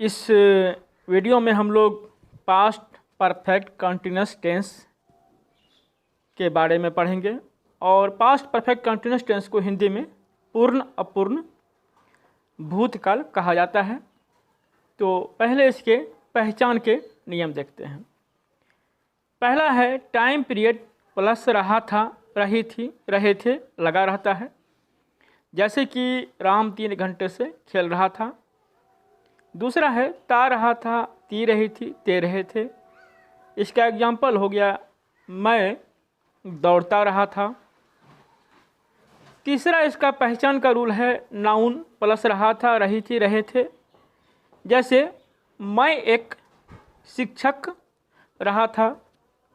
इस वीडियो में हम लोग पास्ट परफेक्ट कंटिन्यूअस टेंस के बारे में पढ़ेंगे और पास्ट परफेक्ट कंटिन्यूअस टेंस को हिंदी में पूर्ण अपूर्ण भूतकाल कहा जाता है। तो पहले इसके पहचान के नियम देखते हैं। पहला है टाइम पीरियड प्लस रहा था, रही थी, रहे थे लगा रहता है। जैसे कि राम 3 घंटे से खेल रहा था। दूसरा है ता रहा था, ती रही थी, ते रहे थे। इसका एग्जाम्पल हो गया मैं दौड़ता रहा था। तीसरा इसका पहचान का रूल है नाउन प्लस रहा था, रही थी, रहे थे। जैसे मैं एक शिक्षक रहा था।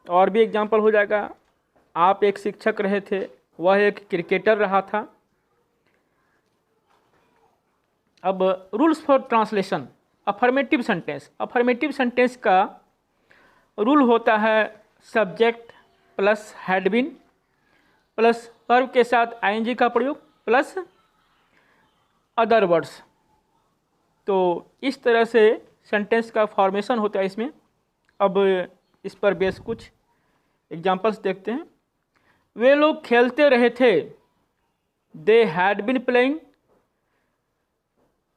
और भी एग्जाम्पल हो जाएगा आप एक शिक्षक रहे थे, वह एक क्रिकेटर रहा था। अब rules for translation. Affirmative sentence. Affirmative sentence का रूल होता है subject plus had been plus verb के साथ आईएनजी का प्रयोग प्लस अदर वर्ड्स। तो इस तरह से सेंटेंस का फॉर्मेशन होता है इसमें। अब इस पर बेस कुछ एग्जाम्पल्स देखते हैं। वे लोग खेलते रहे थे, दे हैड बीन प्लेइंग।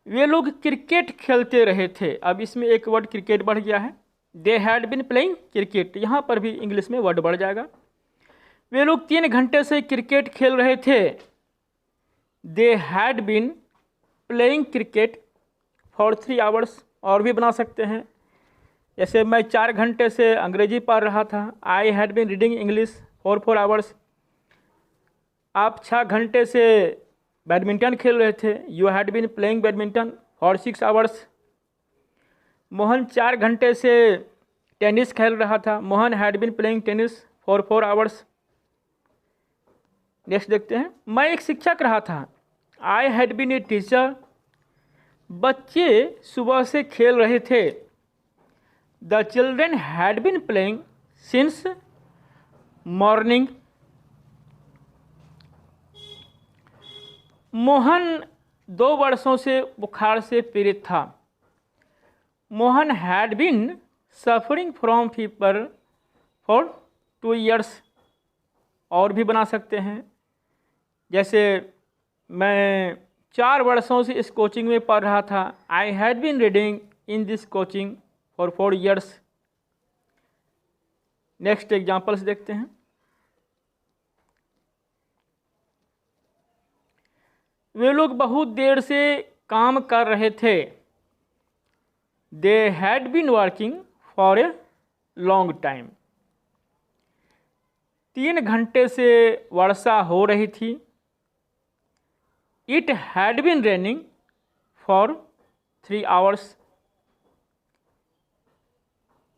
वे लोग क्रिकेट खेलते रहे थे। अब इसमें एक वर्ड क्रिकेट बढ़ गया है, they had been playing cricket. यहाँ पर भी इंग्लिश में वर्ड बढ़ जाएगा। वे लोग 3 घंटे से क्रिकेट खेल रहे थे, they had been playing cricket for 3 hours. और भी बना सकते हैं, जैसे मैं 4 घंटे से अंग्रेजी पढ़ रहा था, I had been reading English for 4 hours. आप 6 घंटे से बैडमिंटन खेल रहे थे, you had been playing badminton for 6 hours. Mohan 4 घंटे से टेनिस खेल रहा था, Mohan had been playing tennis for 4 hours. Next देखते हैं, मैं एक शिक्षक रहा था, I had been a teacher. बच्चे सुबह से खेल रहे थे, the children had been playing since morning. Mohan 2 वर्षों से बुखार से पीड़ित था, Mohan had been suffering from fever for 2 years. और भी बना सकते हैं, जैसे मैं 4 वर्षों से इस कोचिंग में पढ़ रहा था, I had been reading in this coaching for 4 years. Next examples देखते हैं। वे लोग बहुत देर से काम कर रहे थे, they had been working for a long time. 3 घंटे से वर्षा हो रही थी, it had been raining for 3 hours.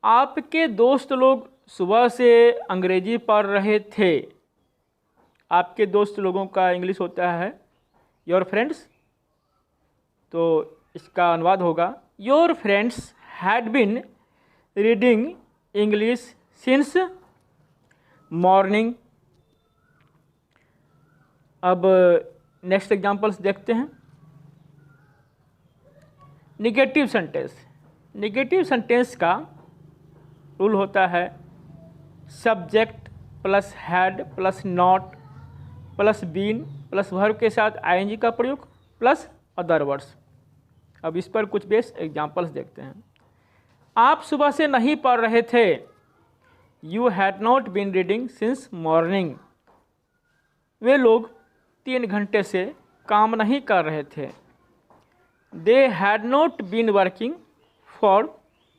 आपके दोस्त लोग सुबह से अंग्रेजी पढ़ रहे थे। आपके दोस्त लोगों का इंग्लिश होता है योर फ्रेंड्स। तो इसका अनुवाद होगा your friends had been reading English since morning. अब नेक्स्ट एग्जाम्पल्स देखते हैं। Negative sentence. निगेटिव सेंटेंस का रूल होता है subject plus had plus not plus been plus verb के साथ आईएनजी का प्रयोग प्लस अदर वर्ड्स। अब इस पर कुछ बेस एग्जाम्पल्स देखते हैं। आप सुबह से नहीं पढ़ रहे थे, you had not been reading since morning. वे लोग 3 घंटे से काम नहीं कर रहे थे, they had not been working for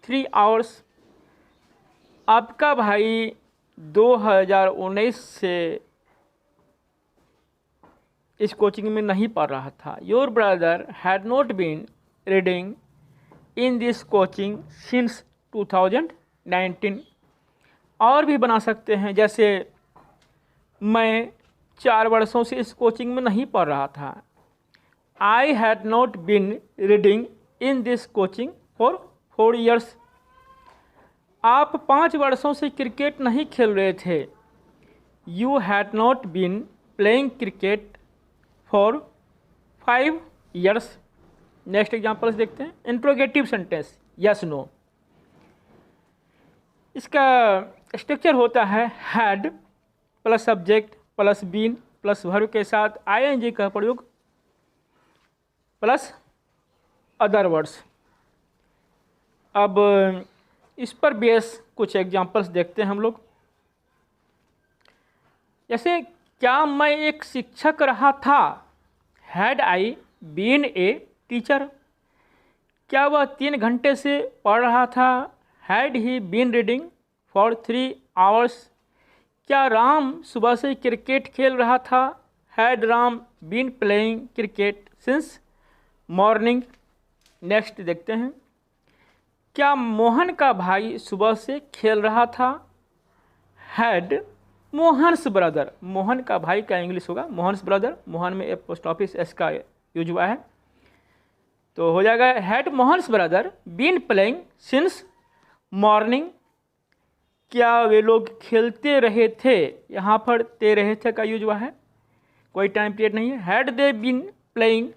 3 hours. आपका भाई 2019 से इस कोचिंग में नहीं पढ़ रहा था, your brother had not been reading in this coaching since 2019। और भी बना सकते हैं, जैसे मैं 4 वर्षों से इस कोचिंग में नहीं पढ़ रहा था, I had not been reading in this coaching for 4 years. आप 5 वर्षों से क्रिकेट नहीं खेल रहे थे, you had not been playing cricket for 5 years. Next examples देखते हैं। Interrogative sentence, yes no. इसका स्ट्रक्चर होता है had plus subject plus been plus verb के साथ आईएनजी का प्रयोग प्लस अदर वर्ड्स। अब इस पर बेस कुछ एग्जांपल्स देखते हैं हम लोग। जैसे क्या मैं एक शिक्षक रहा था, had I been a teacher. क्या वह 3 घंटे से पढ़ रहा था, had he been reading for 3 hours. क्या राम सुबह से क्रिकेट खेल रहा था, had Ram been playing cricket since morning. Next देखते हैं। क्या मोहन का भाई सुबह से खेल रहा था, हैड मोहन्स ब्रदर। मोहन का भाई का इंग्लिश होगा मोहन्स ब्रदर। मोहन में पोस्ट ऑफिस एस का यूज हुआ है, तो हो जाएगा had Mohan's brother been playing since morning. क्या वे लोग खेलते रहे थे, यहाँ पर ते रहे थे का यूज हुआ है, कोई टाइम पीरियड नहीं है। Had they been playing.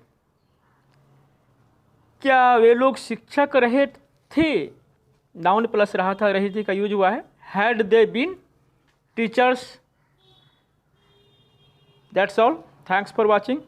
क्या वे लोग शिक्षक रहे थे, नाउन प्लस रहा था रही थी का यूज हुआ है, had they been teachers. That's all. Thanks for watching.